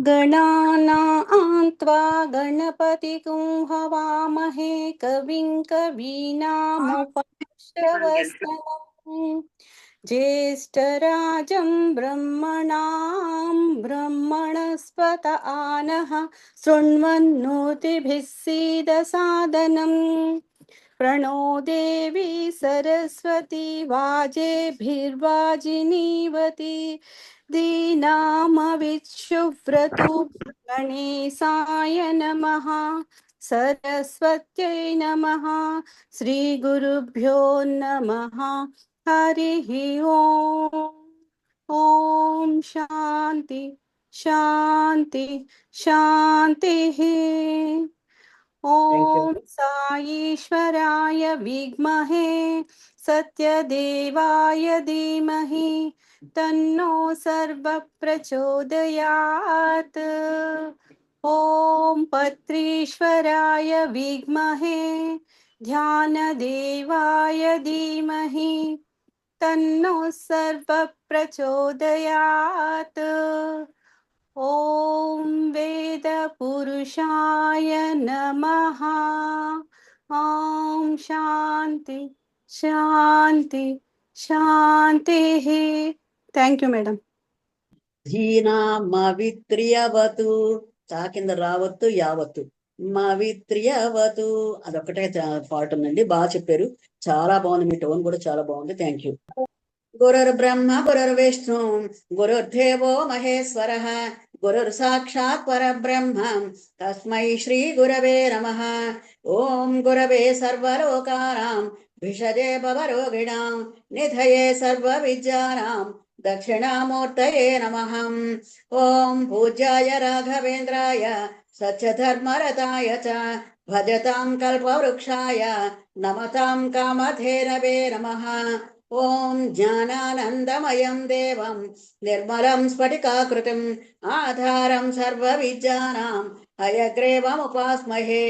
गणानां त्वा गणपतिं हवामहे कविं कवीनामुपमश्रवस्तमम् ज्येष्ठराजं ब्रह्मणां ब्रह्मणस्पत आनः शृण्वन्नोतिभिः सीदसादनम् प्रणो देवी सरस्वती वाजेभिर्वाजिनीवती दीनामविच्छुव्रतु गणेशाय नमः सरस्वत्यै नमः श्रीगुरुभ्यो नमः हरिः ओम् ॐ शान्ति शान्ति शान्तिः ॐ साईश्वराय विद्महे सत्यदेवाय धीमहि तन्नो सर्वः प्रचोदयात्। ॐ पत्रीश्वराय विद्महे ध्यानदेवाय धीमहि तन्नो सर्वः प्रचोदयात्। ॐ वेदपुरुषाय नमः। ॐ शान्ति शान्ति शान्तिः। Thank you madam. ధీనామవిత్రియవతు చా కింద రావత్తు యావత్తు మవిత్రియవతు అదొక్కటే పాట ఉందండి. బాగా చెప్పారు, చాలా బాగుంది. మీ టోన్ కూడా చాలా బాగుంది. Thank you. గురుర్ బ్రహ్మ గురుర్ విష్ణు గురుర్దేవో మహేశ్వర గురుర్ సాక్షాత్ పరబ్రహ్మ తస్మై శ్రీ గురవే నమః. ఓం గురవే సర్వలోకానాం భిషజే భవరోగిణాం నిధయే సర్వ విద్యానాం దక్షిణామూర్తయే నమః. ఓం పూజ్యాయ రాఘవేంద్రాయ సత్యధర్మరతాయ చ భజతాం కల్పవృక్షాయ నమతాం కామధేనవే నమః. ఓం జ్ఞానానందమయం దేవం నిర్మలం స్ఫటికాకృతిం ఆధారం సర్వ విద్యానాం హయగ్రీవముపాస్మహే.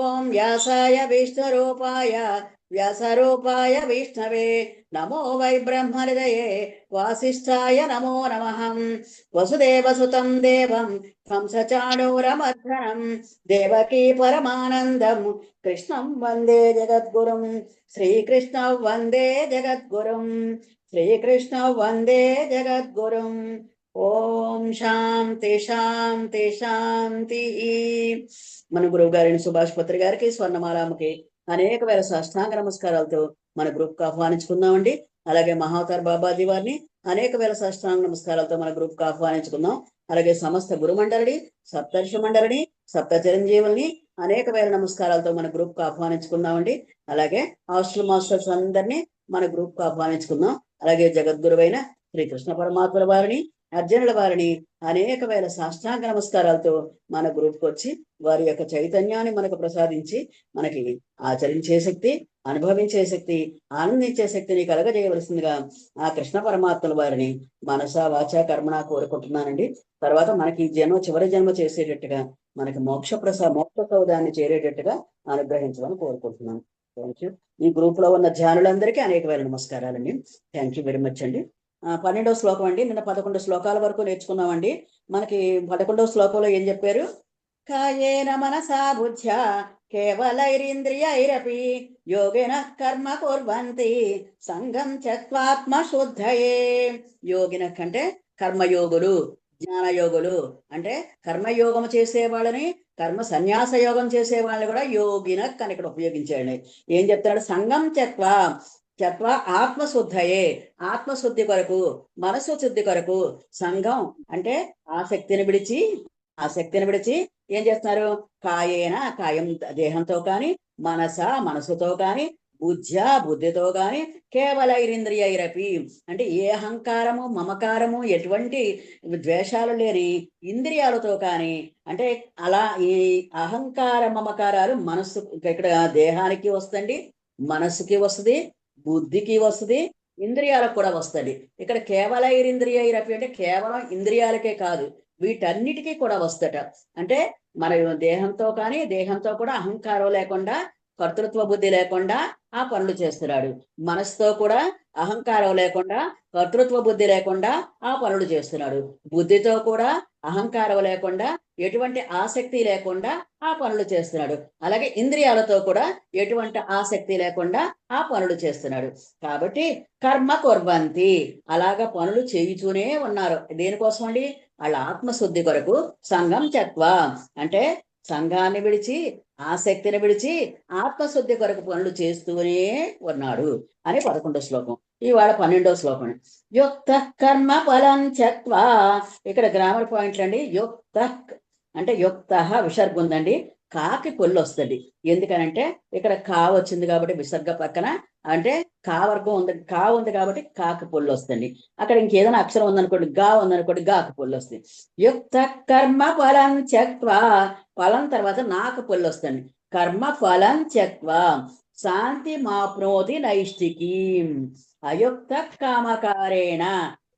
ఓం వ్యాసాయ విష్ణురూపాయ వ్యాసరూపాయ విష్ణవే నమో వై బ్రహ్మహృదయే వాసిష్ఠాయ నమో నమః. వసుదేవసుతం దేవం కంసచాణూరమర్దనం దేవకీ పరమానందం కృష్ణం వందే జగద్గురుం. శ్రీకృష్ణ వందే జగద్గురుం. శ్రీకృష్ణ వందే జగద్గురుం. ఓం శాంతి శాంతి శాంతి. మన గురువు గారిని సుభాష్ పత్రి గారికి, స్వర్ణమాలామకి అనేక వేల సాష్టాంగ నమస్కారాలతో మన గ్రూప్ కు ఆహ్వానించుకుందామండి. అలాగే మహావతార్ బాబాజీ వారిని అనేక వేల సాష్టాంగ నమస్కారాలతో మన గ్రూప్ కు ఆహ్వానించుకుందాం. అలాగే సమస్త గురు మండలిని, సప్తర్షి మండలిని, సప్త చిరంజీవుల్ని అనేక వేల నమస్కారాలతో మన గ్రూప్ కు ఆహ్వానించుకుందామండి. అలాగే హాస్టల్ మాస్టర్స్ అందరినీ మన గ్రూప్ కు ఆహ్వానించుకుందాం. అలాగే జగద్గురువైన శ్రీకృష్ణ పరమాత్ముల వారిని, అర్జునుల వారిని అనేక వేల సాష్టాంగ నమస్కారాలతో మన గ్రూప్కి వచ్చి వారి యొక్క చైతన్యాన్ని మనకు ప్రసాదించి మనకి ఆచరించే శక్తి, అనుభవించే శక్తి, ఆనందించే శక్తిని కలగజేయవలసిందిగా ఆ కృష్ణ పరమాత్మల వారిని మనసా వాచా కర్మణ కోరుకుంటున్నానండి. తర్వాత మనకి చివరి జన్మ చేసేటట్టుగా మనకి మోక్ష సౌదాన్ని చేరేటట్టుగా అనుగ్రహించమని కోరుకుంటున్నాను. Thank you. ఈ గ్రూప్ లో ఉన్న ధ్యానులందరికీ అనేక వేల నమస్కారాలండి. థ్యాంక్ యూ వెరీ మచ్ అండి. 12వ శ్లోకం అండి. నిన్న 11 శ్లోకాల వరకు నేర్చుకున్నామండి. మనకి 11వ శ్లోకంలో ఏం చెప్పారు? కాయేన మనసా బుద్ధ్యా కేవలైరింద్రియైరపి యోగిన కర్మ కుర్వంతి సంగం త్యక్త్వాత్మ శుద్ధయే. యోగిన అంటే కర్మయోగులు, జ్ఞానయోగులు అంటే కర్మయోగం చేసే వాళ్ళని, కర్మ సన్యాస యోగం చేసే వాళ్ళని కూడా యోగినక్ అని ఇక్కడ ఉపయోగించాడు. ఏం చెప్తున్నాడు? సంగం త్యక్వా ఆత్మశుద్ధయే, ఆత్మశుద్ధి కొరకు, మనసు శుద్ధి కొరకు. సంఘం అంటే ఆసక్తిని విడిచి ఏం చేస్తున్నారు? కాయం దేహంతో కాని, మనసుతో కాని, బుద్ధితో కాని, కేవలైరింద్రియైరపి అంటే ఏ అహంకారము మమకారము ఎటువంటి ద్వేషాలు లేని ఇంద్రియాలతో కాని, అంటే అలా ఈ అహంకార మమకారాలు మనస్సు ఇక్కడ దేహానికి వస్తుంది, మనస్సుకి వస్తుంది, బుద్ధికి వస్తుంది, ఇంద్రియాలకు కూడా వస్తుంది. ఇక్కడ కేవలైరింద్రియైరపి అంటే కేవలం ఇంద్రియాలకే కాదు, వీటన్నిటికీ కూడా వస్తట. అంటే మన దేహంతో కూడా అహంకారం లేకుండా కర్తృత్వ బుద్ధి లేకుండా ఆ పనులు చేస్తున్నాడు. మనసుతో కూడా అహంకారం లేకుండా, కర్తృత్వ బుద్ధి లేకుండా ఆ పనులు చేస్తున్నాడు. బుద్ధితో కూడా అహంకారం లేకుండా, ఎటువంటి ఆసక్తి లేకుండా ఆ పనులు చేస్తున్నాడు. అలాగే ఇంద్రియాలతో కూడా ఎటువంటి ఆసక్తి లేకుండా ఆ పనులు చేస్తున్నాడు. కాబట్టి కర్మ కుర్వంతి, అలాగా పనులు చేయుతూనే ఉన్నారు. దేనికోసం అండి? వాళ్ళ ఆత్మశుద్ధి కొరకు. సంఘం త్యక్వ అంటే సంఘాన్ని విడిచి, ఆసక్తిని విడిచి ఆత్మశుద్ధి కొరకు పనులు చేస్తూనే ఉన్నాడు అని 11వ శ్లోకం. ఇవాళ 12వ శ్లోకం. యుక్త కర్మ ఫలం త్యక్వా. ఇక్కడ గ్రామర్ పాయింట్లు అండి. యుక్త అంటే యుక్త విసర్గ ఉందండి, కాకి పొల్లు వస్తుంది. ఎందుకనంటే ఇక్కడ కా వచ్చింది కాబట్టి విసర్గ పక్కన, అంటే కా వర్గం ఉంది, కా ఉంది కాబట్టి కాకి పొల్లు వస్తుంది. అక్కడ ఇంకేదైనా అక్షరం ఉందనుకోండి, గా ఉందనుకోండి, గాకి పొల్లు వస్తుంది. యుక్త కర్మ ఫలం త్యక్వా, ఫలం తర్వాత నాకు పొల్లు వస్తుంది. కర్మ ఫలం త్యక్వా శాంతి మాప్నోతి నైష్టికీ అయుక్త కామకారేణ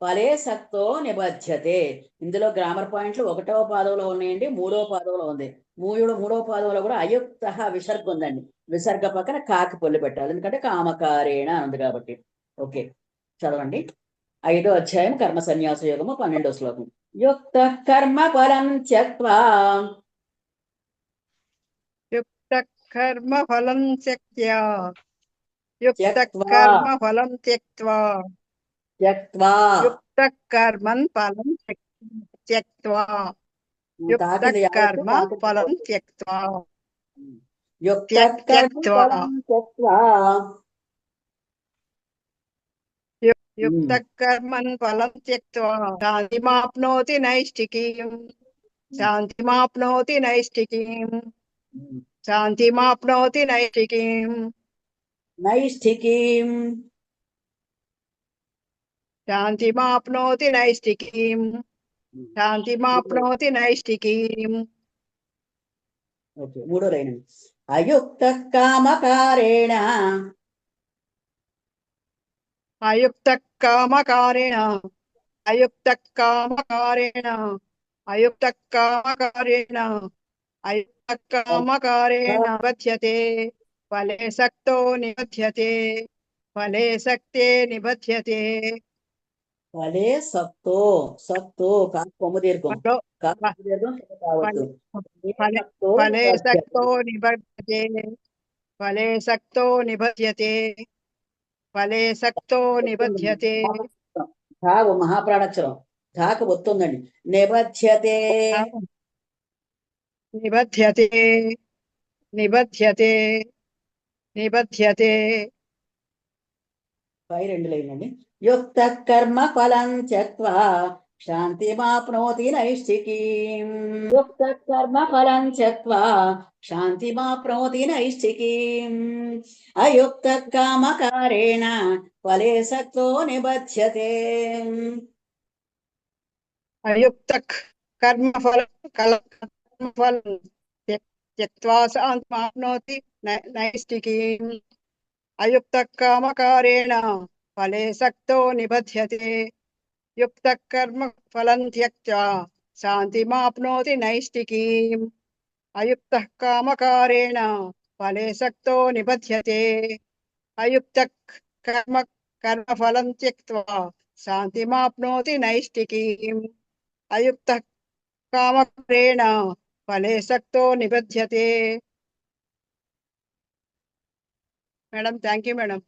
ఫలే సక్తో నిబధ్యతే. ఇందులో గ్రామర్ పాయింట్లు 1వ పాదంలో ఉన్నాయండి, 3వ పాదంలో ఉంది. మూడవ పాదంలో కూడా అయుక్త విసర్గ ఉందండి. విసర్గ పక్కన కాకి పొల్లు పెట్టాలి, ఎందుకంటే కామకారేణ ఉంది కాబట్టి. ఓకే, చదవండి. 5వ అధ్యాయం కర్మ సన్యాస యోగము 12వ శ్లోకం. యుక్త కర్మ ఫలం త్యక్వా. యుక్త కర్మ ఫలం త్యక్త్యా. యుక్త త్యక్వా కర్మ ఫలం త్యక్త్వా. త్యక్వా యుక్త కర్మన్ ఫలం త్యక్త్వా. యుక్త తాకింది యావత్తు కర్మ తాకింది ఫలం యావత్తు. త్యక్త్వా. యుక్త కర్మ త్యక్త్వా. ఫలం త్యక్వా. యుక్త కర్మన్ ఫలం త్యక్త్వా శాంతిమాప్నోతి నైష్టికీం. శాంతిమాప్నోతి నైష్టికీం. శాంతిమాప్నోతి నైష్టికీం. నైష్ఠికీం. శాంతిమాప్నోతి నైష్టికీం. శాంతిమాప్నోతి నైష్టికీం. ఓకే, 3వ లైన్. అయుక్త కామకారేణ. అయుక్త కామకారేణ. అయుక్త కామకారేణ. అయుక్త కామకారేణ. అయుక్త కామకారేణ నిబధ్యతే ఫలే సక్తో నిబధ్యతే. ఫలే సక్తే నిబధ్యతే. ఫలే సక్తో. సక్తో కాకు కొమ్ము దీర్ఘం, కాకు కొమ్ము దీర్ఘం కావద్దు. ఫలే సక్తో ఫలే సక్తో నిబధ్యతే. నిబధ్యతే. ఫలే సక్తో నిబధ్యతే. ఫలే సక్తో నిబధ్యతే. ధావు మహాప్రాణాక్షరం, ధాకు వస్తుందండి. నిబధ్యతే. నిబధ్యతే. నిబధ్యతే. నిబధ్యతే. పై 2 లైన్ అండి. యుక్త కర్మ ఫలం త్యక్వా శాంతిమాప్నోతి నైష్ఠికీం. యుక్త కర్మ ఫలం త్యక్వా శాంతిమాప్నోతి నైష్ఠికీం. అయుక్త కామకారేణ ఫలే సక్తో నిబధ్యతే. అయుక్త కర్మఫలం కర్మఫలం త్యక్త్వా శాంతిమాప్నోతి నైష్టికీం. అయుక్త కామకారేణ ఫలే సక్తో నిబధ్యతే. యుక్త కర్మ ఫలం త్యక్త్వా శాంతిమాప్నోతి నైష్టికీం. అయుక్త కామకారేణ ఫలే సక్తో నిబధ్యతే. అయుక్త కర్మఫలం త్యక్త్వా శాంతిమాప్నోతి నైష్టికీం. అయుక్త కామకారేణ ఫలే సక్తో నిబధ్యతే. Madam, thank you madam.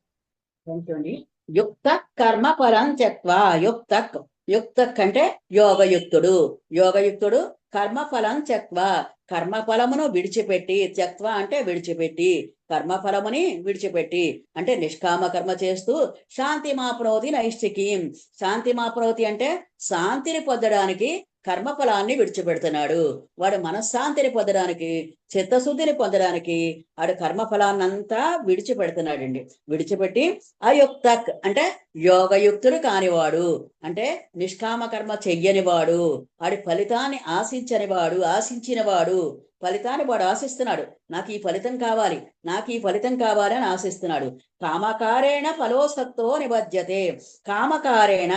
అండి. యుక్త కర్మ ఫలం త్యక్వా. యుక్త అంటే యోగయుక్తుడు. యోగయుక్తుడు కర్మఫలం త్యక్వా కర్మఫలమును విడిచిపెట్టి. త్యక్వ అంటే విడిచిపెట్టి, కర్మఫలముని విడిచిపెట్టి అంటే నిష్కామ కర్మ చేస్తూ శాంతిమాప్నోతి నైష్ఠికీం. శాంతిమాప్నోతి అంటే శాంతిని పొందడానికి కర్మఫలాన్ని విడిచిపెడుతున్నాడు. వాడు మనశ్శాంతిని పొందడానికి, చిత్తశుద్ధిని పొందడానికి వాడు కర్మఫలాన్నంతా విడిచిపెడుతున్నాడండి. విడిచిపెట్టి అయుక్తక్ అంటే యోగయుక్తుడు కానివాడు, అంటే నిష్కామ కర్మ చెయ్యనివాడు, వాడి ఫలితాన్ని ఆశించినవాడు. ఫలితాన్ని వాడు ఆశిస్తున్నాడు. నాకు ఈ ఫలితం కావాలి, నాకు ఈ ఫలితం కావాలి అని ఆశిస్తున్నాడు. కామకారేణ ఫలోసక్తో నిబధ్యతే. కామకారేణ,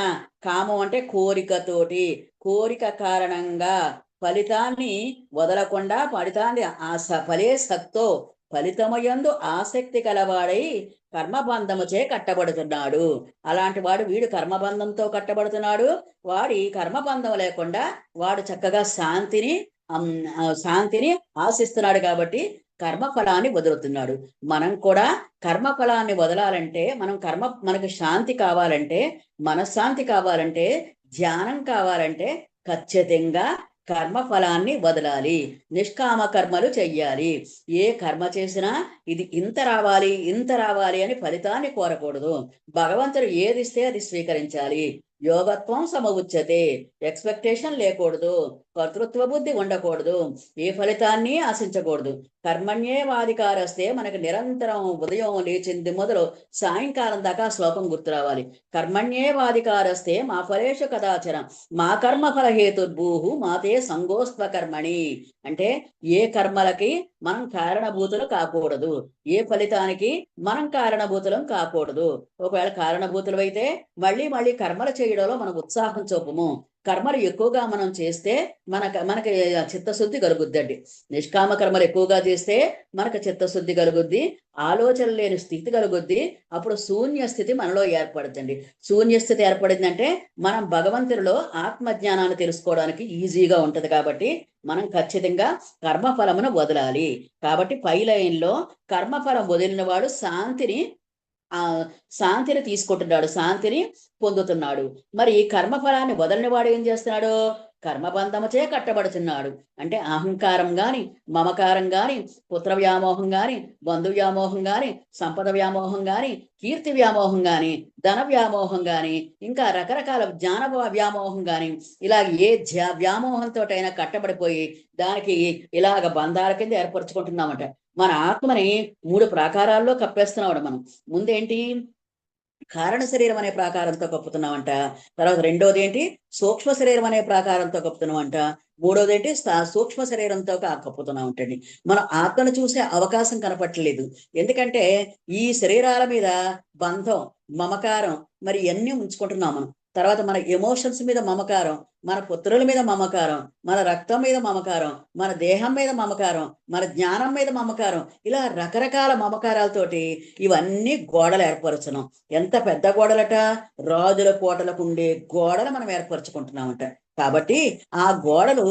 కామం అంటే కోరికతోటి, కోరిక కారణంగా ఫలితాన్ని వదలకుండా ఫలితాన్ని ఫలే సక్తో ఫలితమయందు ఆసక్తి కలవాడై కర్మబంధముచే కట్టబడుతున్నాడు. అలాంటి వాడు వీడు కర్మబంధంతో కట్టబడుతున్నాడు. వాడి కర్మబంధం లేకుండా వాడు చక్కగా శాంతిని ఆశిస్తున్నాడు కాబట్టి కర్మఫలాన్ని వదులుతున్నాడు. మనం కూడా కర్మఫలాన్ని వదలాలంటే మనకు శాంతి కావాలంటే, మనశ్శాంతి కావాలంటే, ధ్యానం కావాలంటే ఖచ్చితంగా కర్మఫలాన్ని వదలాలి. నిష్కామ కర్మలు చెయ్యాలి. ఏ కర్మ చేసినా ఇది ఇంత రావాలి అని ఫలితాన్ని కోరకూడదు. భగవంతుడు ఏది ఇస్తే అది స్వీకరించాలి. యోగత్వం సమవుచ్యతే. ఎక్స్పెక్టేషన్ లేకూడదు. కర్తృత్వ బుద్ధి ఉండకూడదు. ఏ ఫలితాన్ని ఆశించకూడదు. కర్మణ్యేవాధికారస్తే మనకు నిరంతరం ఉదయం లేచింది మొదలు సాయంకాలం దాకా శ్లోకం గుర్తు రావాలి. కర్మణ్యేవాధికారస్తే మా ఫలేషు కదాచన మా కర్మ ఫల హేతుర్భూహు మాతే సంగోస్త్వ కర్మణి. అంటే ఏ కర్మలకి మనం కారణభూతులు కాకూడదు. ఏ ఫలితానికి మనం కారణభూతులం కాకూడదు. ఒకవేళ కారణభూతులు అయితే మళ్ళీ కర్మలు చేయడంలో మనం ఉత్సాహం చూపము. కర్మలు ఎక్కువగా మనం చేస్తే మనకి చిత్తశుద్ధి కలుగుద్దండి. నిష్కామ కర్మలు ఎక్కువగా చేస్తే మనకు చిత్తశుద్ధి కలుగుద్ది. ఆలోచన లేని స్థితి కలుగుద్ది. అప్పుడు శూన్య స్థితి మనలో ఏర్పడుతుంది. శూన్య స్థితి ఏర్పడిందంటే మనం భగవంతుడిలో ఆత్మజ్ఞానాన్ని తెలుసుకోవడానికి ఈజీగా ఉంటది. కాబట్టి మనం ఖచ్చితంగా కర్మఫలమును వదలాలి. కాబట్టి పై లైన్లో కర్మఫలం వదిలిన వాడు శాంతిని తీసుకుంటున్నాడు, శాంతిని పొందుతున్నాడు. మరి కర్మఫలాన్ని వదలని వాడు ఏం చేస్తున్నాడు? కర్మబంధముచే కట్టబడుతున్నాడు. అంటే అహంకారం గాని, మమకారం గాని, పుత్ర వ్యామోహం గాని, బంధు వ్యామోహం గాని, సంపద వ్యామోహం గాని, కీర్తి వ్యామోహం గాని, ధన వ్యామోహం గాని, ఇంకా రకరకాల జ్ఞాన వ్యామోహం గాని, ఇలా ఏ వ్యామోహంతోటైనా కట్టబడిపోయి దానికి ఇలాగ బంధాల కింద ఏర్పరచుకుంటున్నామట. మన ఆత్మని 3 ప్రాకారాల్లో కప్పేస్తున్నాడు మనం. ముందేంటి? కారణ శరీరం అనే ప్రాకారంతో కప్పుతున్నామంట. తర్వాత రెండోది ఏంటి? సూక్ష్మ శరీరం అనే ప్రాకారంతో కప్పుతున్నామంట. మూడోది ఏంటి? సూక్ష్మ శరీరంతో కప్పుతున్నామంటండి. మనం ఆత్మను చూసే అవకాశం కనపట్టలేదు. ఎందుకంటే ఈ శరీరాల మీద బంధం, మమకారం మరి ఇవన్నీ ఉంచుకుంటున్నాం మనం. తర్వాత మన ఎమోషన్స్ మీద మమకారం, మన పుత్రుల మీద మమకారం, మన రక్తం మీద మమకారం, మన దేహం మీద మమకారం, మన జ్ఞానం మీద మమకారం, ఇలా రకరకాల మమకారాలతోటి ఇవన్నీ గోడలు ఏర్పరచున్నాం. ఎంత పెద్ద గోడలట! రాజుల కోటలకు ఉండే గోడలు మనం ఏర్పరచుకుంటున్నామంట. కాబట్టి ఆ గోడలు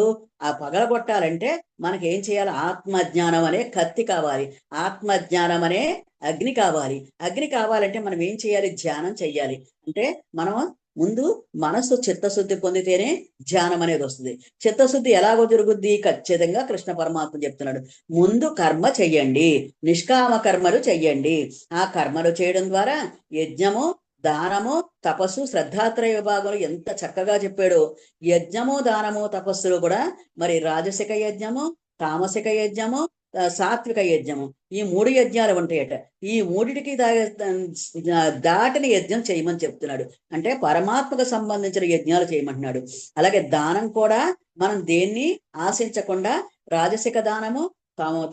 పగలగొట్టాలంటే మనకి ఏం చేయాలి? ఆత్మజ్ఞానం అనే కత్తి కావాలి. ఆత్మజ్ఞానం అనే అగ్ని కావాలి. అగ్ని కావాలంటే మనం ఏం చేయాలి? ధ్యానం చెయ్యాలి. అంటే మనం ముందు మనస్సు చిత్తశుద్ధి పొందితేనే ధ్యానం అనేది వస్తుంది. చిత్తశుద్ధి ఎలాగో జరుగుద్ది? ఖచ్చితంగా కృష్ణ పరమాత్మ చెప్తున్నాడు, ముందు కర్మ చెయ్యండి, నిష్కామ కర్మలు చెయ్యండి. ఆ కర్మలు చేయడం ద్వారా యజ్ఞము, దానము, తపస్సు, శ్రద్ధాత్రయ విభాగంలో ఎంత చక్కగా చెప్పాడో. యజ్ఞము, దానము, తపస్సులు కూడా మరి రాజసిక యజ్ఞము, తామసిక యజ్ఞము, సాత్విక యజ్ఞము, ఈ 3 యజ్ఞాలు ఉంటాయట. ఈ 3టికి దాటిని యజ్ఞం చేయమని చెప్తున్నాడు. అంటే పరమాత్మకు సంబంధించిన యజ్ఞాలు చేయమంటున్నాడు. అలాగే దానం కూడా మనం దేన్ని ఆశించకుండా రాజసిక దానము,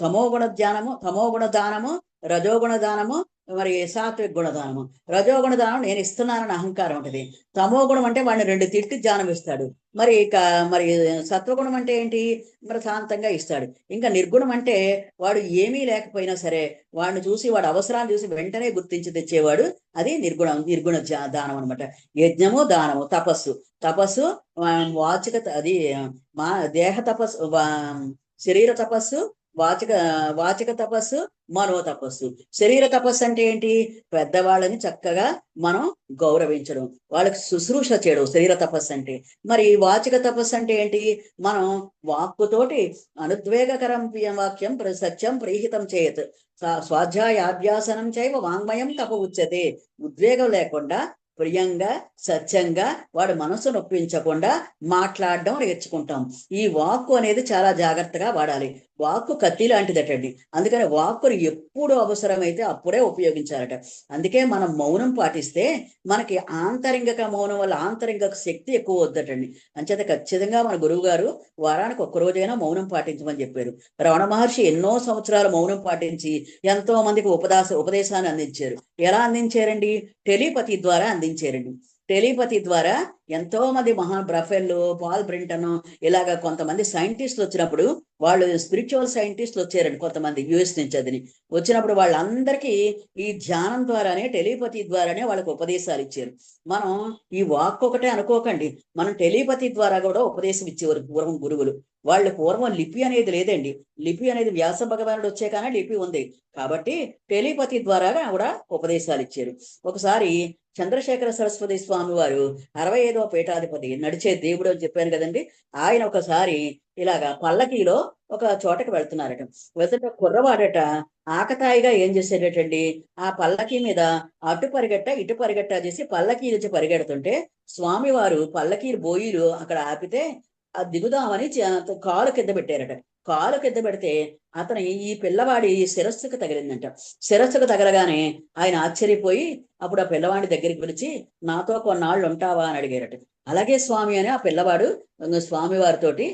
తమోగుణ దానము, రజోగుణ దానము, మరి సాత్విక గుణదానము. రజోగుణ దానం నేను ఇస్తున్నానని అహంకారం ఉంటుంది. తమో గుణం అంటే వాడిని 2 తిట్టి ధ్యానం ఇస్తాడు. మరి సత్వగుణం అంటే ఏంటి? మరి శాంతంగా ఇస్తాడు. ఇంకా నిర్గుణం అంటే వాడు ఏమీ లేకపోయినా సరే వాడిని చూసి, వాడు అవసరాన్ని చూసి వెంటనే గుర్తించి తెచ్చేవాడు. అది నిర్గుణ దానం అనమాట. యజ్ఞము, దానము, తపస్సు వాచిక, అది మా దేహ తపస్సు, శరీర తపస్సు, వాచిక తపస్సు, మనో తపస్సు. శరీర తపస్సు అంటే ఏంటి? పెద్దవాళ్ళని చక్కగా మనం గౌరవించడం, వాళ్ళకి శుశ్రూష చేయడం శరీర తపస్సు అంటే. మరి వాచిక తపస్సు అంటే ఏంటి? మనం వాక్కుతోటి అనుద్వేగకరం వాక్యం సత్యం ప్రీహితం చేయత్ స్వాధ్యాయాభ్యాసనం చైవ వాంగ్మయం తప ఉచ్యతే. ఉద్వేగం లేకుండా ప్రియంగా, సత్యంగా, వాడి మనసు నొప్పించకుండా మాట్లాడడం నేర్చుకుంటాం. ఈ వాక్కు అనేది చాలా జాగ్రత్తగా వాడాలి. వాక్కు కత్తి లాంటిదటండి. అందుకని వాక్కును ఎప్పుడు అవసరమైతే అప్పుడే ఉపయోగించాలట. అందుకే మనం మౌనం పాటిస్తే మనకి ఆంతరింగక మౌనం వల్ల ఆంతరింగక శక్తి ఎక్కువ వద్దటండి. అంచేత ఖచ్చితంగా మన గురువు గారు వారానికి ఒక్కరోజైనా మౌనం పాటించమని చెప్పారు. రమణ మహర్షి ఎన్నో సంవత్సరాలు మౌనం పాటించి ఎంతో మందికి ఉపదేశాన్ని అందించారు. ఎలా అందించారండి? టెలిపతి ద్వారా అందించారండి. టెలిపతి ద్వారా ఎంతో మంది బ్రఫెల్, పాల్ బ్రింటన్, ఇలాగ కొంతమంది సైంటిస్టులు వచ్చినప్పుడు, వాళ్ళు స్పిరిచువల్ సైంటిస్టులు వచ్చారండి కొంతమంది యుఎస్ నుంచి అదిని వచ్చినప్పుడు, వాళ్ళందరికీ ఈ ధ్యానం ద్వారానే, టెలిపతి ద్వారానే వాళ్ళకి ఉపదేశాలు ఇచ్చారు. మనం ఈ వాక్ ఒకటే అనుకోకండి, మనం టెలిపతి ద్వారా కూడా ఉపదేశం ఇచ్చేవారు పూర్వం గురువులు. వాళ్ళు పూర్వం లిపి అనేది లేదండి, లిపి అనేది వ్యాస భగవానుడు వచ్చే కానీ లిపి ఉంది, కాబట్టి టెలిపతి ద్వారా కూడా ఉపదేశాలు ఇచ్చారు. ఒకసారి చంద్రశేఖర సరస్వతి స్వామి వారు 65వ పీఠాధిపతి, నడిచే దేవుడు అని చెప్పాను కదండి, ఆయన ఒకసారి ఇలాగా పల్లకీలో ఒక చోటకి వెళ్తున్నారట. వెళ్తుంటే కుర్రవాడట ఆకతాయిగా ఏం చేసేటటండి, ఆ పల్లకీ మీద అటు పరిగెట్ట ఇటు పరిగెట్ట చేసి పల్లకీ నుంచి పరిగెడుతుంటే, స్వామివారు పల్లకీ బోయిలు అక్కడ ఆపితే ఆ దిగుదామని కాలు కింద పెట్టారట. కాలు కింద పెడితే అతని ఈ పిల్లవాడి శిరస్సుకు తగిలిందంట. శిరస్సుకు తగలగానే ఆయన ఆశ్చర్యపోయి అప్పుడు ఆ పిల్లవాడి దగ్గరికి పిలిచి, నాతో కొన్నాళ్ళు ఉంటావా అని అడిగారట. అలాగే స్వామి అని ఆ పిల్లవాడు స్వామి వారితోటి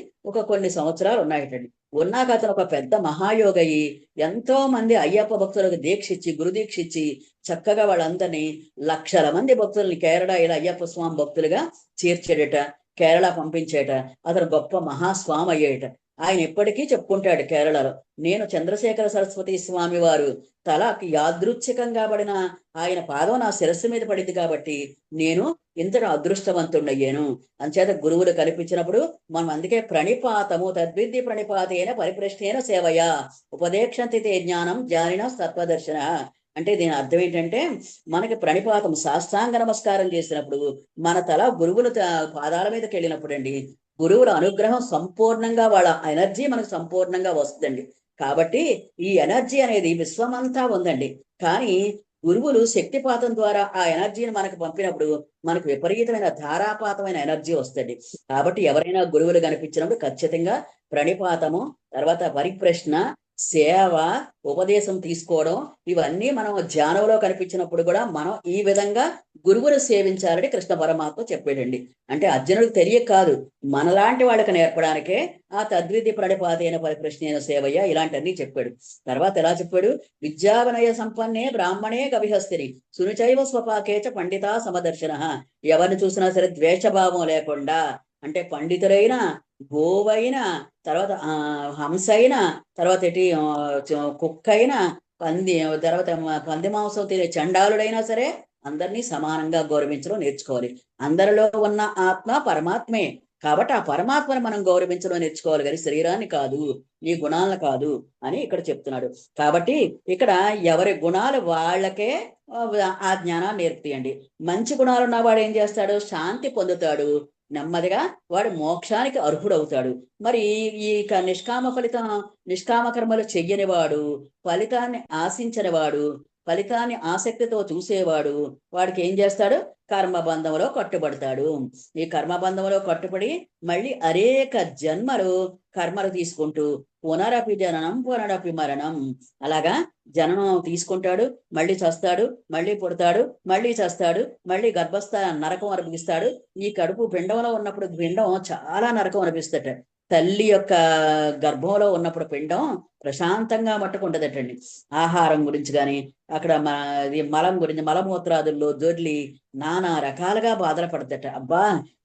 కొన్ని సంవత్సరాలు ఉన్నాయటండి. ఉన్నాక అతను ఒక పెద్ద మహాయోగయి, ఎంతో మంది అయ్యప్ప భక్తులకు దీక్షిచ్చి, గురు దీక్షిచ్చి, చక్కగా వాళ్ళందరినీ లక్షల మంది భక్తుల్ని కేరళ ఇలా అయ్యప్ప స్వామి భక్తులుగా చేర్చాడట, కేరళ పంపించేట. అతను గొప్ప మహాస్వామి అయ్యేట. ఆయన ఎప్పటికీ చెప్పుకుంటాడు కేరళలో, నేను చంద్రశేఖర సరస్వతి స్వామి వారు తలకి యాదృచ్ఛికంగా పడిన ఆయన పాదం నా శిరస్సు మీద పడింది కాబట్టి నేను ఇంతటి అదృష్టవంతుడయ్యాను. అంచేత గురువులు కల్పించినప్పుడు మనం అందుకే ప్రణిపాతము తద్విద్య ప్రణిపాతేన పరిప్రశ్నేన సేవయ ఉపదేక్షంతి తే జ్ఞానం జ్ఞానిన సత్వదర్శన. అంటే దీని అర్థం ఏంటంటే, మనకి ప్రణిపాతం సాష్టాంగ నమస్కారం చేసినప్పుడు మన తల గురువుల పాదాల మీదకి వెళ్ళినప్పుడు అండి, గురువుల అనుగ్రహం సంపూర్ణంగా, వాళ్ళ ఎనర్జీ మనకు సంపూర్ణంగా వస్తుందండి. కాబట్టి ఈ ఎనర్జీ అనేది విశ్వమంతా ఉందండి, కానీ గురువులు శక్తిపాతం ద్వారా ఆ ఎనర్జీని మనకు పంపినప్పుడు మనకు విపరీతమైన ధారాపాతమైన ఎనర్జీ వస్తుంది. కాబట్టి ఎవరైనా గురువులు కనిపించినప్పుడు ఖచ్చితంగా ప్రణిపాతము, తర్వాత పరిప్రశ్న, సేవ, ఉపదేశం తీసుకోవడం, ఇవన్నీ మనం ధ్యానంలో కనిపించినప్పుడు కూడా మనం ఈ విధంగా గురువును సేవించాలని కృష్ణ పరమాత్మ చెప్పాడండి. అంటే అర్జునుడికి తెలియక కాదు, మనలాంటి వాళ్ళకి నేర్పడానికే ఆ తద్విద్య ప్రణిపాతైన పరిప్రశ్న సేవయ్య ఇలాంటివన్నీ చెప్పాడు. తర్వాత ఎలా చెప్పాడు, విద్యా వినయ సంపన్నే బ్రాహ్మణే కవిహస్తిని సునిచైవ స్వపాకేచ పండితా సమదర్శన. ఎవరిని చూసినా సరే ద్వేషభావం లేకుండా, అంటే పండితులైన, గోవైన, తర్వాత హంసైన, తర్వాత కుక్కైన, తర్వాత పంది మాంసం తినే చండాలుడైనా సరే అందరినీ సమానంగా గౌరవించడం నేర్చుకోవాలి. అందరిలో ఉన్న ఆత్మ పరమాత్మే, కాబట్టి ఆ పరమాత్మను మనం గౌరవించడం నేర్చుకోవాలి, కానీ శరీరాన్ని కాదు, నీ గుణాలను కాదు అని ఇక్కడ చెప్తున్నాడు. కాబట్టి ఇక్కడ ఎవరి గుణాలు వాళ్ళకే ఆ జ్ఞానాన్ని నేర్పుతాయండి. మంచి గుణాలు ఉన్నవాడు ఏం చేస్తాడు, శాంతి పొందుతాడు, నెమ్మదిగా వాడు మోక్షానికి అర్హుడవుతాడు. మరి ఈ నిష్కామ ఫలితం, నిష్కామ కర్మలు చెయ్యని వాడు, ఫలితాన్ని ఆశించని వాడు, ఫలితాన్ని ఆసక్తితో చూసేవాడు, వాడికి ఏం చేస్తాడు, కర్మబంధంలో కట్టుబడతాడు. ఈ కర్మబంధంలో కట్టుబడి మళ్ళీ అనేక జన్మలు కర్మలు తీసుకుంటూ పునరపి జననం పునరపి మరణం, అలాగా జననం తీసుకుంటాడు, మళ్ళీ చస్తాడు, మళ్ళీ పుడతాడు, మళ్ళీ చస్తాడు, మళ్ళీ గర్భస్థ నరకం అనిపిస్తాడు. ఈ కడుపు పిండంలో ఉన్నప్పుడు పిండం చాలా నరకం అనిపిస్తట. తల్లి యొక్క గర్భంలో ఉన్నప్పుడు పిండం ప్రశాంతంగా మట్టుకుంటదటండి. ఆహారం గురించి కానీ, అక్కడ మలం గురించి, మలమూత్రాదుల్లో దొర్లి నానా రకాలుగా బాధలు పడదట. అబ్బా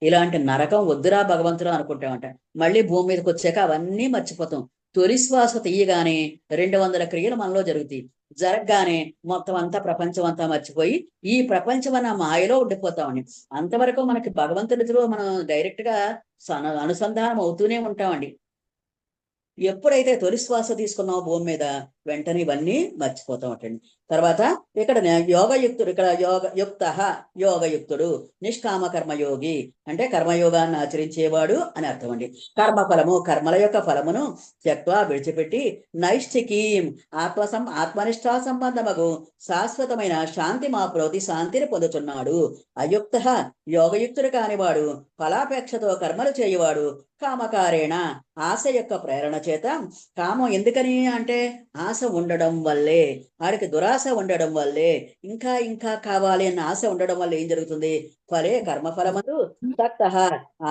ఇలాంటి నరకం వద్దురా భగవంతుడు అనుకుంటామంట. మళ్ళీ భూమి మీదకి వచ్చాక అవన్నీ మర్చిపోతాం. తొలి శ్వాస తీయగానే 200 క్రియలు మనలో జరుగుతాయి. జరగగానే మొత్తం అంతా ప్రపంచం అంతా మర్చిపోయి ఈ ప్రపంచం అన్న మాయలో ఉండిపోతామండి. అంతవరకు మనకి భగవంతుడితో మనం డైరెక్ట్ గా అనుసంధానం అవుతూనే ఉంటామండి. ఎప్పుడైతే తొలి శ్వాస తీసుకున్నామో భూమి మీద, వెంటనే ఇవన్నీ మర్చిపోతామటండి. తర్వాత ఇక్కడ యోగయుక్తుడు, ఇక్కడ యోగయుక్తుడు, నిష్కామ కర్మయోగి అంటే కర్మయోగాన్ని ఆచరించేవాడు అని అర్థం అండి. కర్మఫలము, కర్మల యొక్క ఫలమును త్యక్వా విడిచిపెట్టి నైష్ఠికీం ఆత్మనిష్టా సంబంధమగు శాశ్వతమైన శాంతి మాప్రోతి శాంతిని పొందుతున్నాడు. అయుక్త యోగయుక్తుడు కానివాడు, ఫలాపేక్షతో కర్మలు చేయువాడు, కామకారేణ ఆశ యొక్క ప్రేరణ చేత, కామం ఎందుకని అంటే ఆశ ఉండడం వల్లే, వాడికి దురాశ ఉండడం వల్లే, ఇంకా ఇంకా కావాలి అన్న ఆశ ఉండడం వల్ల ఏం జరుగుతుంది, ఫలే కర్మఫలమందు సక్త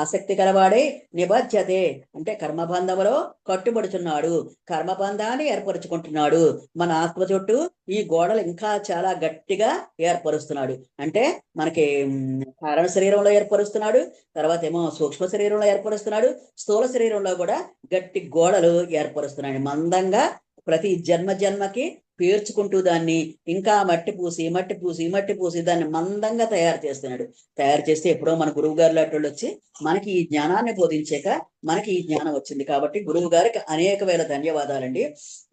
ఆసక్తి కలవాడై నిబధ్యతే అంటే కర్మబంధములో కట్టుబడుచున్నాడు, కర్మబంధాన్ని ఏర్పరచుకుంటున్నాడు. మన ఆత్మ చుట్టూ ఈ గోడలు ఇంకా చాలా గట్టిగా ఏర్పరుస్తున్నాడు. అంటే మనకి కారణ శరీరంలో ఏర్పరుస్తున్నాడు, తర్వాత ఏమో సూక్ష్మ శరీరంలో ఏర్పరుస్తున్నాడు, స్థూల శరీరంలో కూడా గట్టి గోడలు ఏర్పరుస్తున్నాడు. మందంగా ప్రతి జన్మకి పేర్చుకుంటూ దాన్ని ఇంకా మట్టి పూసి మట్టి పూసి మట్టి పూసి దాన్ని మందంగా తయారు చేస్తున్నాడు. తయారు చేస్తే ఎప్పుడో మన గురువు గారు లాంటి వచ్చి మనకి ఈ జ్ఞానాన్ని బోధించాక మనకి ఈ జ్ఞానం వచ్చింది. కాబట్టి గురువు గారికి అనేక వేల ధన్యవాదాలండి.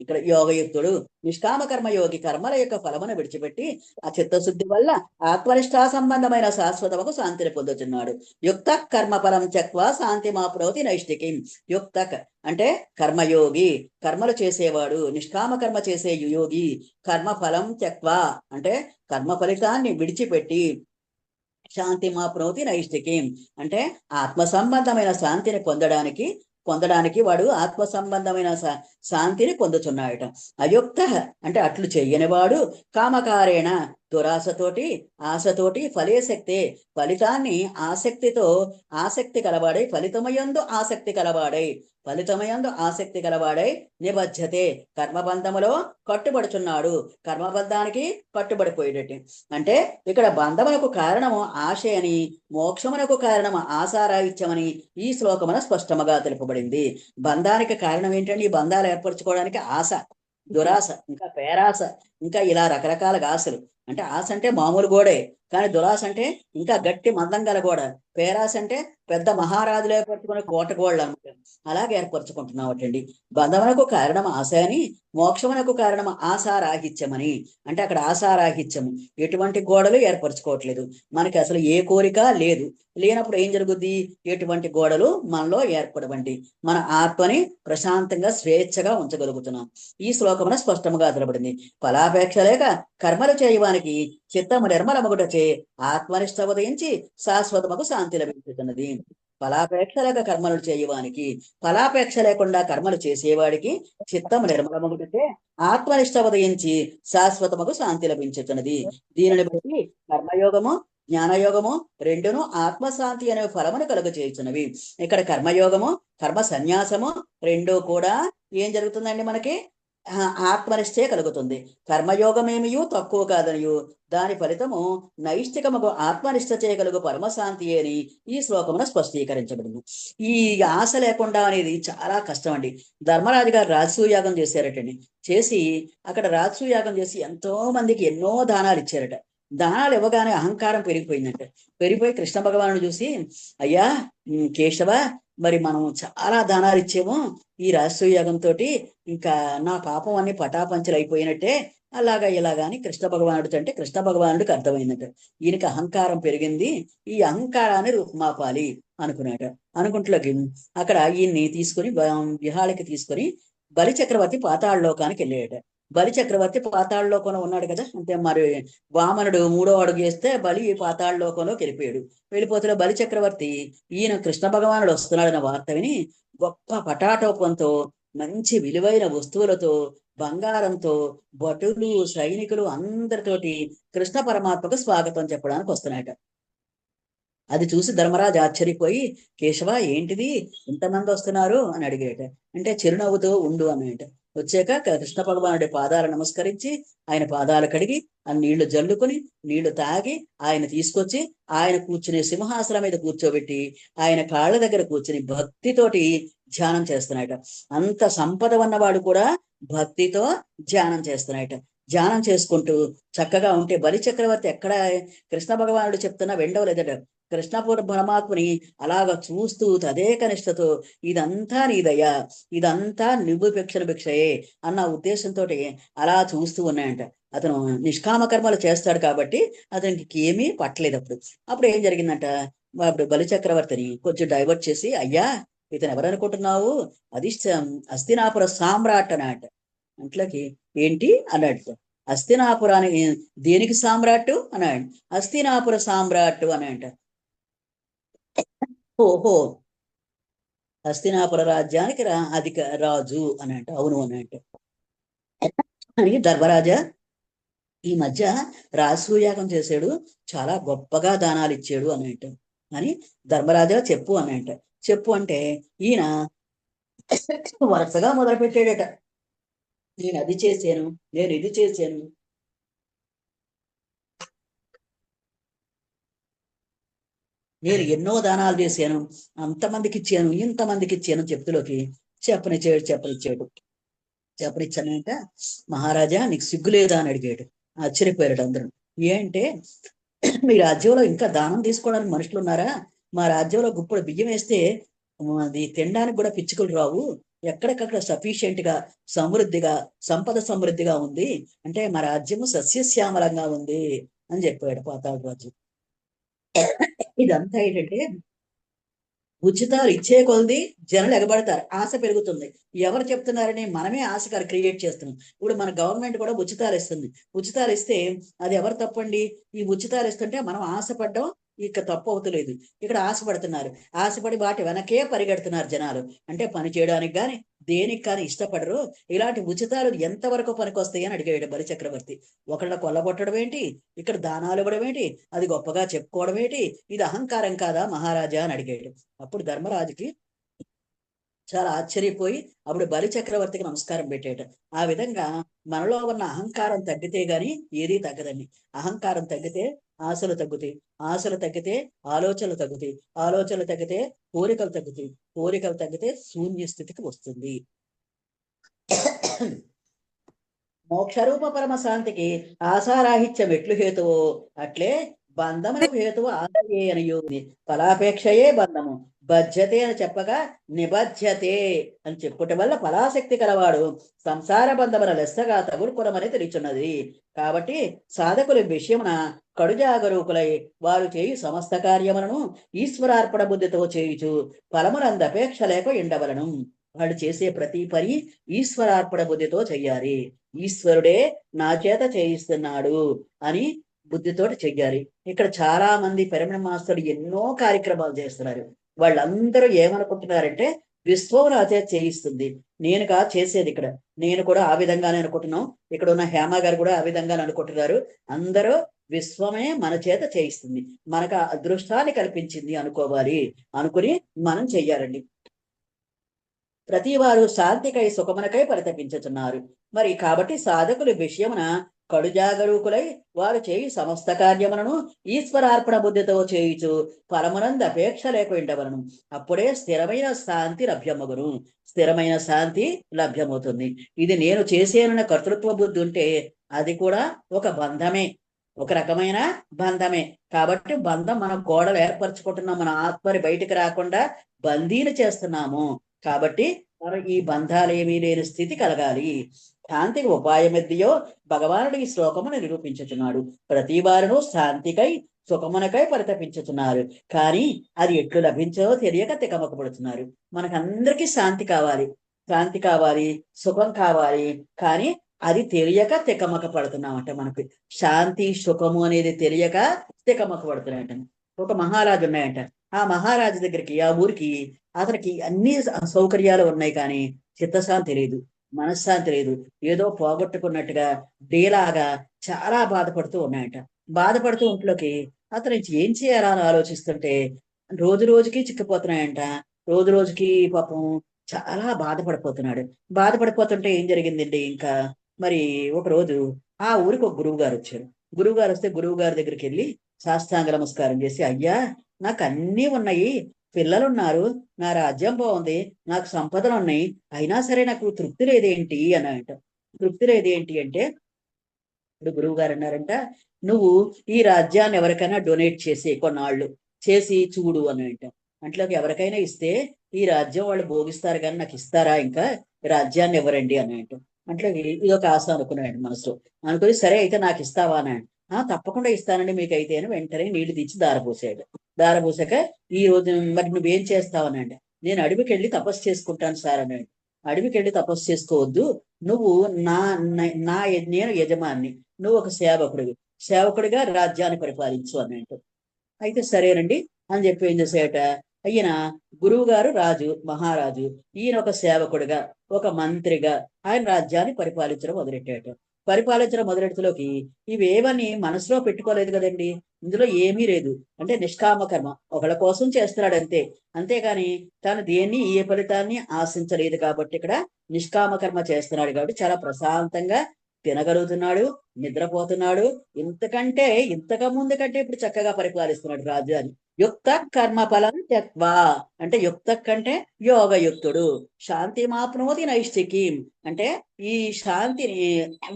ఇక్కడ యోగయుక్తుడు నిష్కామ కర్మ యోగి కర్మల యొక్క ఫలమును విడిచిపెట్టి ఆ చిత్తశుద్ధి వల్ల ఆత్మనిష్టా సంబంధమైన శాశ్వతముకు శాంతిని పొందుతున్నాడు. యుక్త కర్మ ఫలం చక్వా శాంతి మాప్నోతి నైష్టికి. యుక్త అంటే కర్మయోగి, కర్మలు చేసేవాడు, నిష్కామ కర్మ చేసే యోగి. కర్మ ఫలం త్యక్వా అంటే కర్మ ఫలితాన్ని విడిచిపెట్టి శాంతి మాప్నోతి నైష్టికి అంటే ఆత్మ సంబంధమైన శాంతిని పొందడానికి వాడు ఆత్మ సంబంధమైన శాంతిని పొందుతున్నాడట. అయుక్త అంటే అట్లు చెయ్యని వాడు కామకారేణ ఆశతోటి ఫలేశక్తే ఫలితాన్ని ఆసక్తి కలవాడై ఫలితమయందు ఆసక్తి కలవాడై నిబధ్యతే కర్మబంధములో కట్టుబడుచున్నాడు, కర్మబంధానికి కట్టుబడిపోయేటట్టు. అంటే ఇక్కడ బంధమునకు కారణము ఆశ అని, మోక్షమునకు కారణము ఆశారాహిత్యమని ఈ శ్లోకమున స్పష్టముగా తెలుపబడింది. బంధానికి కారణం ఏంటంటే ఈ బంధాలు ఏర్పరచుకోవడానికి ఆశ, దురాశ, ఇంకా పేరాశ, ఇంకా ఇలా రకరకాల ఆశలు. అంటే ఆశ అంటే మామూలు గోడే, కానీ దురాశ అంటే ఇంకా గట్టి మందం గల గోడ, పేరాశ అంటే పెద్ద మహారాజులు ఏర్పరచుకునే కోట గోడలు అనమాట. అలాగే ఏర్పరచుకుంటున్నామటండి. బంధమునకు కారణం ఆశ అని, మోక్షమునకు కారణం ఆశారాహిత్యమని. అంటే అక్కడ ఆశారాహిత్యము ఎటువంటి గోడలు ఏర్పరచుకోవట్లేదు, మనకి అసలు ఏ కోరిక లేదు. లేనప్పుడు ఏం జరుగుద్ది? ఎటువంటి గోడలు మనలో ఏర్పడవండి. మన ఆత్మని ప్రశాంతంగా స్వేచ్ఛగా ఉంచగలుగుతున్నాం. ఈ శ్లోకమున స్పష్టముగా తెలబడింది. ఫలాపేక్ష లేక కర్మలు చేయవానికి చిత్తము నిర్మలమగుటచే ఆత్మనిష్ట ఉదయించి శాశ్వతముకు శాంతి లభించుతున్నది. ఫలాపేక్ష లేక కర్మలు చేయవానికి, ఫలాపేక్ష లేకుండా కర్మలు చేసేవాడికి చిత్తము నిర్మలమగుటచే ఆత్మనిష్ట ఉదయించి శాశ్వతముకు శాంతి లభించుతున్నది. దీనిని బట్టి కర్మయోగము జ్ఞానయోగము రెండును ఆత్మశాంతి అనే ఫలమును కలుగ చేయుచున్నవి. ఇక్కడ కర్మయోగము కర్మ సన్యాసము రెండూ కూడా ఏం జరుగుతుందండి? మనకి ఆత్మనిష్టే కలుగుతుంది. కర్మయోగమేమియు తక్కువ కాదనియు దాని ఫలితము నైష్టికముకు ఆత్మనిష్ట చేయగలుగు పరమశాంతి అని ఈ శ్లోకమున స్పష్టీకరించబడింది. ఈ ఆశ లేకుండా అనేది చాలా కష్టం అండి. ధర్మరాజు గారు రాజసూయాగం చేశారటండి. చేసి అక్కడ రాజసూయాగం చేసి ఎంతో మందికి ఎన్నో దానాలు ఇచ్చారట. దానాలు ఇవ్వగానే అహంకారం పెరిగిపోయిందంట. పెరిగిపోయి కృష్ణ భగవానుడు చూసి, అయ్యా కేశవ, మరి మనం చాలా దానాలు ఇచ్చేమో ఈ రాజసూయాగంతో, ఇంకా నా పాపం అన్ని పటాపంచలు అయిపోయినట్టే, అలాగా ఇలాగా అని కృష్ణ భగవానుడితో అంటే కృష్ణ భగవానుడికి అర్థమైందట. ఈయనకి అహంకారం పెరిగింది, ఈ అహంకారాన్ని రూపుమాపాలి అనుకుంటులోకి అక్కడ ఈయన్ని తీసుకుని విహాళికి తీసుకుని బలిచక్రవర్తి పాతాళలోకానికి వెళ్ళాడట. బలిచక్రవర్తి పాతాళలోకంలో ఉన్నాడు కదా. అంటే మరి వామనుడు 3వ అడుగు వేస్తే బలి పాతాళలోకంలోకి వెళ్ళిపోతే బలిచక్రవర్తి ఈయన కృష్ణ భగవానుడు వస్తున్నాడన్న వార్త విని గొప్ప పటాటోపంతో, మంచి విలువైన వస్తువులతో, బంగారంతో, భటులు సైనికులు అందరితోటి కృష్ణ పరమాత్మకు స్వాగతం చెప్పడానికి వస్తున్నాయట. అది చూసి ధర్మరాజు ఆశ్చర్యపోయి, కేశవ ఏంటిది ఇంతమంది వస్తున్నారు అని అడిగాట. అంటే చిరునవ్వుతో ఉండు అన్నట. వచ్చాక కృష్ణ భగవానుడి పాదాలు నమస్కరించి ఆయన పాదాలు కడిగి ఆ నీళ్లు జల్లుకొని నీళ్లు తాగి ఆయన తీసుకొచ్చి ఆయన కూర్చునే సింహాసనం మీద కూర్చోబెట్టి ఆయన కాళ్ళ దగ్గర కూర్చుని భక్తితోటి ధ్యానం చేస్తున్నాయట. అంత సంపద ఉన్నవాడు కూడా భక్తితో ధ్యానం చేస్తున్నాయట. ధ్యానం చేసుకుంటూ చక్కగా ఉంటే బలి చక్రవర్తి ఎక్కడ కృష్ణ భగవానుడు చెప్తున్నా వెండవలేదట. కృష్ణపూర్ పరమాత్మని అలాగ చూస్తూ తదేక నిష్టతో ఇదంతా నీదయ్యా, ఇదంతా నువ్వు భిక్షయే అన్న ఉద్దేశంతో అలా చూస్తూ ఉన్నాయంట. అతను నిష్కామ కర్మలు చేస్తాడు కాబట్టి అతనికి ఏమీ పట్టలేదు. అప్పుడు ఏం జరిగిందంట, అప్పుడు బలి చక్రవర్తిని కొంచెం డైవర్ట్ చేసి, అయ్యా ఇతను ఎవరనుకుంటున్నావు, అది హస్తినాపుర సామ్రాట్ అన్నట. అంట్లోకి ఏంటి అన్నాడు. హస్తినాపురానికి దేనికి సామ్రాట్ అన్నాడు. హస్తినాపుర సామ్రాట్ అని అంట. ఓహో, హస్తినాపుర రాజ్యానికి రాజు అని అంట. అవును అని అంట. అని ధర్మరాజా ఈ మధ్య రాజసూయాగం చేశాడు, చాలా గొప్పగా దానాలు ఇచ్చాడు అనంట అని ధర్మరాజా చెప్పు అనంట. చెప్పు అంటే ఈయన వరుసగా మొదలు పెట్టాడట. నేను అది చేశాను, నేను ఇది చేశాను, నేను ఎన్నో దానాలు చేశాను, అంతమందికి ఇచ్చాను, ఇంతమందికి ఇచ్చాను చెప్తులోకి చెప్పనిచ్చాడు. చెప్పనిచ్చానంట. మహారాజా నీకు సిగ్గు లేదా అని అడిగాడు. ఆశ్చర్యపోయాడు అందరూ. ఏంటే మీ రాజ్యంలో ఇంకా దానం తీసుకోవడానికి మనుషులు ఉన్నారా? మా రాజ్యంలో గుప్పుడు బియ్యం వేస్తే అది తినడానికి కూడా పిచ్చుకలు రావు, ఎక్కడికక్కడ సఫిషియెంట్ గా సమృద్ధిగా సంపద సమృద్ధిగా ఉంది, అంటే మా రాజ్యము సస్యశ్యామలంగా ఉంది అని చెప్పాడు పాతాళ రాజు. ఇదంతా ఏంటంటే ఉచితాలు ఇచ్చే కొలది జనాలు ఎగబడతారు, ఆశ పెరుగుతుంది. ఎవరు చెప్తున్నారని మనమే ఆశ క్రియేట్ చేస్తున్నాం. ఇప్పుడు మన గవర్నమెంట్ కూడా ఉచితాలు ఇస్తుంది. ఉచితాలు ఇస్తే అది ఎవరు తప్పండి? ఈ ఉచితాలు ఇస్తుంటే మనం ఆశపడ్డం ఇక తప్పు అవుతలేదు. ఇక్కడ ఆశపడుతున్నారు, ఆశపడి వాటి వెనకే పరిగెడుతున్నారు జనాలు. అంటే పని చేయడానికి కానీ దేనికి కానీ ఇష్టపడరు. ఇలాంటి ఉచితాలు ఎంతవరకు పనికొస్తాయి అని అడిగాడు బలి చక్రవర్తి. ఒకళ్ళ కొల్లగొట్టడం ఏంటి, ఇక్కడ దానాలు ఇవ్వడం ఏంటి, అది గొప్పగా చెప్పుకోవడం ఏంటి, ఇది అహంకారం కాదా మహారాజా అని అడిగాడు. అప్పుడు ధర్మరాజుకి చాలా ఆశ్చర్యపోయి అప్పుడు బలి చక్రవర్తికి నమస్కారం పెట్టాడు. ఆ విధంగా మనలో ఉన్న అహంకారం తగ్గితే గాని ఏదీ తగ్గదండి. అహంకారం తగ్గితే ఆశలు తగ్గుతాయి, ఆశలు తగ్గితే ఆలోచనలు తగ్గుతాయి, ఆలోచనలు తగ్గితే కోరికలు తగ్గుతాయి, కోరికలు తగ్గితే శూన్య స్థితికి వస్తుంది. మోక్షరూప పరమ శాంతికి ఆశారాహిత్యం ఎట్లు హేతువో అట్లే బంధములకు హేతువు ఆశయే అనియోగి. ఫలాపేక్షయే బంధము, బధ్యతే అని చెప్పగా నిబధ్యతే అని చెప్పుట వల్ల ఫలాశక్తి కలవాడు సంసార బంధమున లెస్సగా తగులుకొనమని తెలిచున్నది. కాబట్టి సాధకుల విషయమున కడుజాగరూకులై వారు చేయు సమస్త కార్యములను ఈశ్వరార్పణ బుద్ధితో చేయుచు ఫలమునందపేక్ష లేక ఎండవలను. వాళ్ళు చేసే ప్రతి పని ఈశ్వరార్పణ బుద్ధితో చెయ్యాలి. ఈశ్వరుడే నా చేత చేయిస్తున్నాడు అని బుద్ధితోటి చెయ్యాలి. ఇక్కడ చాలా మంది పిరమిడ్ మాస్టర్లు ఎన్నో కార్యక్రమాలు చేస్తున్నారు. వాళ్ళందరూ ఏమనుకుంటున్నారంటే విశ్వం నా చేత చేయిస్తుంది, నేనుగా చేసేది. ఇక్కడ నేను కూడా ఆ విధంగానే అనుకుంటున్నాం, ఇక్కడ ఉన్న హేమ గారు కూడా ఆ విధంగానే అనుకుంటున్నారు. అందరూ విశ్వమే మన చేత చేయిస్తుంది, మనకు అదృష్టాన్ని కల్పించింది అనుకోవాలి, అనుకుని మనం చెయ్యాలండి. ప్రతి వారు శాంతికై సుఖమునకై పరితపించుతున్నారు. మరి కాబట్టి సాధకుల విషయమున కడుజాగరూకులై వారు చేయి సమస్త కార్యములను ఈశ్వరార్పణ బుద్ధితో చేయుచు ఫలమునందు అపేక్ష లేకుండవలను. అప్పుడే స్థిరమైన శాంతి లభ్యమగును, స్థిరమైన శాంతి లభ్యమవుతుంది. ఇది నేను చేసేనన్న కర్తృత్వ బుద్ధి ఉంటే అది కూడా ఒక బంధమే, ఒక రకమైన బంధమే. కాబట్టి బంధం మనం గోడలు ఏర్పరచుకుంటున్నాం, మన ఆత్మని బయటికి రాకుండా బందీలు చేస్తున్నాము. కాబట్టి మనం ఈ బంధాలు ఏమీ లేని స్థితి కలగాలి. శాంతికి ఉపాయమిద్యో భగవానుడు ఈ శ్లోకమును నిరూపించుచున్నాడు. ప్రతి వారును శాంతికై సుఖమునకై పరితపించుతున్నారు, కానీ అది ఎట్లు లభించో తెలియక తికమకపడుతున్నారు. మనకందరికీ శాంతి కావాలి, శాంతి కావాలి, సుఖం కావాలి, కానీ అది తెలియక తికమక పడుతున్నామంట. మనకి శాంతి సుఖము అనేది తెలియక తికమక పడుతున్నాయంట. ఒక మహారాజు ఉన్నాయంట. ఆ మహారాజు దగ్గరికి, ఆ ఊరికి అతనికి అన్ని సౌకర్యాలు ఉన్నాయి, కానీ చిత్తశాంతి లేదు, మనశ్శాంతి లేదు. ఏదో పోగొట్టుకున్నట్టుగా డీలాగా చాలా బాధపడుతూ ఉన్నాయంట. బాధపడుతూ ఇంట్లోకి అతను ఏం చేయాలా అని ఆలోచిస్తుంటే రోజు రోజుకి చిక్కిపోతున్నాయంట. రోజు రోజుకి పాపం చాలా బాధపడిపోతున్నాడు. బాధపడిపోతుంటే ఏం జరిగిందండి, ఇంకా మరి ఒక రోజు ఆ ఊరికి ఒక గురువు గారు వచ్చారు. గురువు గారు వస్తే గురువు గారి దగ్గరికి వెళ్ళి సాష్టాంగ నమస్కారం చేసి, అయ్యా నాకు అన్నీ ఉన్నాయి, పిల్లలున్నారు, నా రాజ్యం బాగుంది, నాకు సంపదలు ఉన్నాయి, అయినా సరే నాకు తృప్తి లేదేంటి అని అంట. తృప్తి లేదేంటి అంటే ఇప్పుడు గురువు గారు అన్నారంట, నువ్వు ఈ రాజ్యాన్ని ఎవరికైనా డొనేట్ చేసి కొన్నాళ్ళు చేసి చూడు అని అంట. అంట్లోకి ఎవరికైనా ఇస్తే ఈ రాజ్యం వాళ్ళు భోగిస్తారు కానీ నాకు ఇస్తారా, ఇంకా రాజ్యాన్ని ఎవరండి అని అంట. అంట్లోకి ఇది ఒక ఆశ అనుకున్నాడు మనసులో. అనుకుని సరే అయితే నాకు ఇస్తావా అని. తప్పకుండా ఇస్తానండి మీకైతే అని వెంటనే నీళ్లు తెచ్చి దారపోసాడు. దారపోసాక ఈ రోజు మరి నువ్వేం చేస్తావు అని అంటే, నేను అడవికి వెళ్ళి తపస్సు చేసుకుంటాను సార్ అన్నాడు. అడవికి వెళ్ళి తపస్సు చేసుకోవద్దు, నువ్వు నా నా నేను యజమాన్ని, నువ్వు ఒక సేవకుడివి, సేవకుడిగా రాజ్యాన్ని పరిపాలించు అన్నట్టు. అయితే సరేనండి అని చెప్పి ఏం చేసేట, ఈయన గురువు గారు రాజు, మహారాజు, ఈయన ఒక సేవకుడిగా ఒక మంత్రిగా ఆయన రాజ్యాన్ని పరిపాలించడం మొదలెట్టాడు. పరిపాలించడం మొదలెడుతులోకి ఇవేవని మనసులో పెట్టుకోలేదు కదండి. ఇందులో ఏమీ లేదు. అంటే నిష్కామ కర్మ ఒకళ్ళ కోసం చేస్తున్నాడు అంతే. అంతేగాని తాను దేన్ని ఏ ఫలితాన్ని ఆశించలేదు కాబట్టి ఇక్కడ నిష్కామ కర్మ చేస్తున్నాడు కాబట్టి చాలా ప్రశాంతంగా తినగలుగుతున్నాడు, నిద్రపోతున్నాడు. ఇంతకు ముందు కంటే ఇప్పుడు చక్కగా పరిపాలిస్తున్నాడు రాజ్యాన్ని. యుక్త కర్మ ఫలం త్యక్వా అంటే యుక్త కంటే యోగయుక్తుడు. శాంతి మాప్నోతి నైష్టికీం అంటే ఈ శాంతిని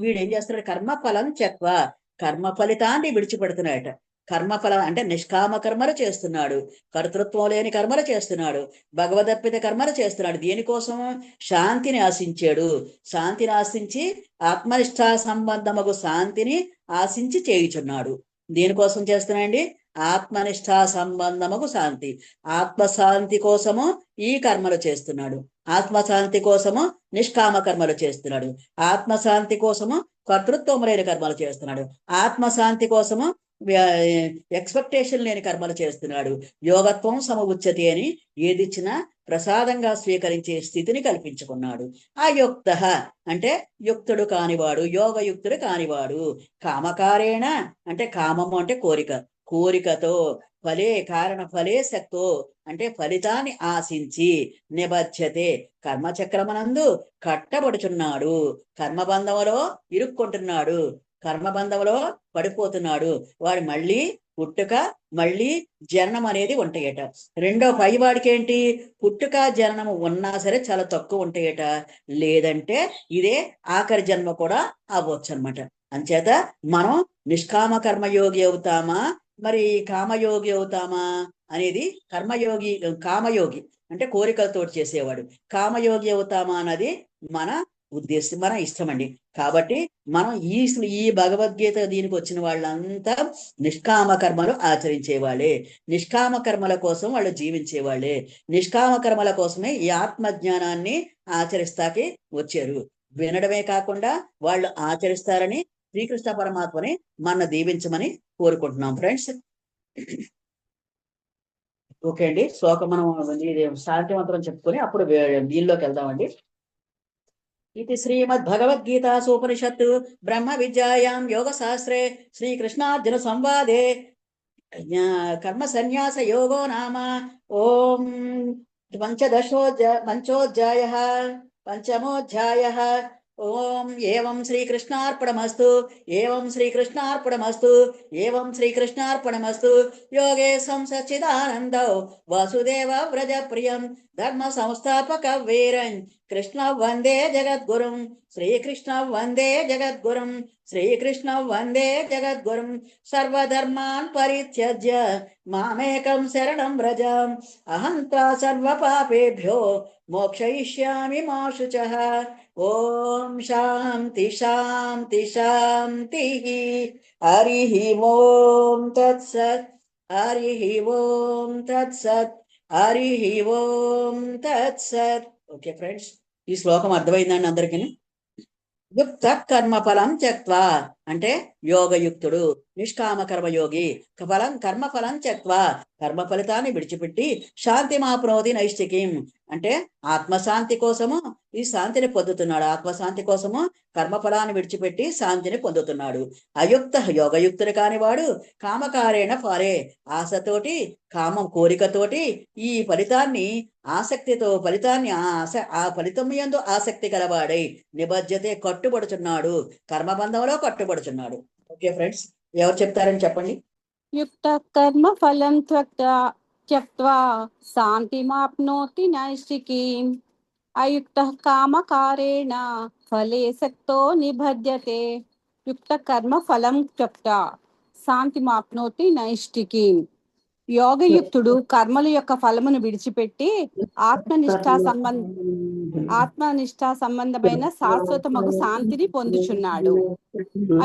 వీడు ఏం చేస్తున్నాడు, కర్మ ఫలం త్యక్వా కర్మ ఫలితాన్ని విడిచిపెడుతున్నాడట. కర్మఫలం అంటే నిష్కామ కర్మలు చేస్తున్నాడు, కర్తృత్వం లేని కర్మలు చేస్తున్నాడు, భగవదర్పిత కర్మలు చేస్తున్నాడు. దేనికోసం? శాంతిని ఆశించాడు. శాంతిని ఆశించి ఆత్మనిష్టా సంబంధముకు శాంతిని ఆశించి చేయుచున్నాడు. దేనికోసం చేస్తున్నాడండి? ఆత్మనిష్టా సంబంధముకు శాంతి. ఆత్మశాంతి కోసము ఈ కర్మలు చేస్తున్నాడు. ఆత్మశాంతి కోసము నిష్కామ కర్మలు చేస్తున్నాడు. ఆత్మశాంతి కోసము కర్తృత్వం లేని కర్మలు చేస్తున్నాడు. ఆత్మశాంతి కోసము ఎక్స్పెక్టేషన్ లేని కర్మలు చేస్తున్నాడు. యోగత్వం సమవుచ్యతి అని ఏదిచ్చినా ప్రసాదంగా స్వీకరించే స్థితిని కల్పించుకున్నాడు. అయుక్త అంటే యుక్తుడు కానివాడు, యోగయుక్తుడు కానివాడు. కామకారేణ అంటే కామము అంటే కోరిక, కోరికతో కారణ ఫలే శక్తో అంటే ఫలితాన్ని ఆశించి నిబధ్యతే కర్మచక్రమనందు కట్టబడుచున్నాడు. కర్మబంధములో ఇరుక్కుంటున్నాడు, కర్మబంధంలో పడిపోతున్నాడు. వాడు మళ్ళీ పుట్టుక మళ్ళీ జననం అనేది ఉంటాయట. రెండో పైవాడికి ఏంటి, పుట్టుక జననము ఉన్నా సరే చాలా తక్కువ ఉంటాయట. లేదంటే ఇదే ఆఖరి జన్మ కూడా అవ్వచ్చు అనమాట. అంచేత మనం నిష్కామ కర్మయోగి అవుతామా మరి కామయోగి అవుతామా అనేది కామయోగి అంటే కోరికలతో చేసేవాడు. కామయోగి అవుతామా అన్నది మన ఉద్దేశం, మన ఇష్టం అండి. కాబట్టి మనం ఈ భగవద్గీత దీనికి వచ్చిన వాళ్ళంతా నిష్కామ కర్మలు ఆచరించేవాళ్ళే, నిష్కామ కర్మల కోసం వాళ్ళు జీవించేవాళ్ళే, నిష్కామ కర్మల కోసమే ఈ ఆత్మజ్ఞానాన్ని ఆచరిస్తాకి వచ్చారు. వినడమే కాకుండా వాళ్ళు ఆచరిస్తారని శ్రీకృష్ణ పరమాత్మని మన దీవించమని కోరుకుంటున్నాం ఫ్రెండ్స్. ఓకే అండి, శ్లోకం మనం శాంతి మంత్రం చెప్పుకొని అప్పుడు దీనిలోకి వెళ్దామండి. ఇది శ్రీమద్భగవద్గీతాసూపనిషత్తు బ్రహ్మ విద్యాయాం యోగశాస్త్రే శ్రీకృష్ణార్జున సంవాదే కర్మ సన్యాస యోగో నామ ఓం పంచమోధ్యాయ ఓం ఏవం శ్రీకృష్ణార్పణమస్తు ఏవం శ్రీకృష్ణార్పణమస్తు ఏవం శ్రీకృష్ణార్పణమస్తు యోగేశం సచ్చిదానందౌ వాసుదేవ వ్రజ ప్రియం ధర్మ సంస్థాపక వీరం కృష్ణ వందే జగద్గురుం శ్రీకృష్ణ వందే జగద్గురుం శ్రీకృష్ణ వందే జగద్గురుం సర్వధర్మాన్ పరిత్యజ్య మామేకం శరణం వ్రజ అహం త్వా సర్వపాపేభ్యో మోక్షయిష్యామి మా శుచః. ఓం శాంతి శాంతి శాంతి. హరి ఓం తత్సత్. హరి ఓం తత్సత్. హరి ఓం తత్సత్. ఓకే ఫ్రెండ్స్, ఈ శ్లోకం అర్థమైందండి అందరికీ? యుక్త కర్మ ఫలం త్యక్వా అంటే యోగయుక్తుడు, నిష్కామ కర్మయోగి. కర్మ ఫలం త్యక్వా కర్మ ఫలితాన్ని విడిచిపెట్టి శాంతి మాప్నోతి నైష్టికీం అంటే ఆత్మశాంతి కోసము ఈ శాంతిని పొందుతున్నాడు. ఆత్మశాంతి కోసము కర్మఫలాన్ని విడిచిపెట్టి శాంతిని పొందుతున్నాడు. అయుక్త యోగయుక్తుడు కానివాడు కామకారేణ ఫలే ఆశతోటి కోరికతోటి ఈ ఫలితాన్ని ఆసక్తితో ఆ ఫలితం యందు ఆసక్తి గలవాడై నిబధ్యతే కట్టుబడుచున్నాడు, కర్మబంధంలో కట్టుబడుచున్నాడు. ఓకే ఫ్రెండ్స్, ఎవరు చెప్తారని చెప్పండి. యుక్త కర్మ ఫలం త్యక్త్వా శాంతిమాప్నోతి నైష్టికీం అయుక్త కామకారేణ ఫలే సక్తో నిబధ్యతే. యుక్త కర్మ ఫలం త్యక్త్వా శాంతిమాప్నోతి నైష్టికీం. యోగయుక్తుడు కర్మల యొక్క ఫలమును విడిచిపెట్టి ఆత్మనిష్టా సంబంధమైన శాశ్వతమగు శాంతిని పొందుచున్నాడు.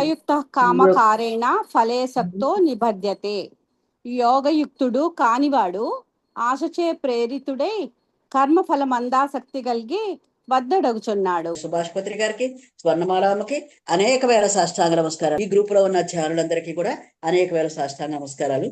అయుక్త కామకారేణ ఫలేసక్తో నిబధ్యతే. యోగయుక్తుడు కానివాడు ఆశచే ప్రేరితుడై కర్మఫలం అందాసక్తి కలిగి బద్దడగుచున్నాడు. సుభాష్పత్రి గారికి, స్వర్ణమాలమ్మకి అనేక వేల సాష్టాంగ నమస్కారాలు. ఈ గ్రూప్ లో ఉన్న ఛానళ్ళందరికీ కూడా అనేక వేల సాష్టాంగ నమస్కారాలు.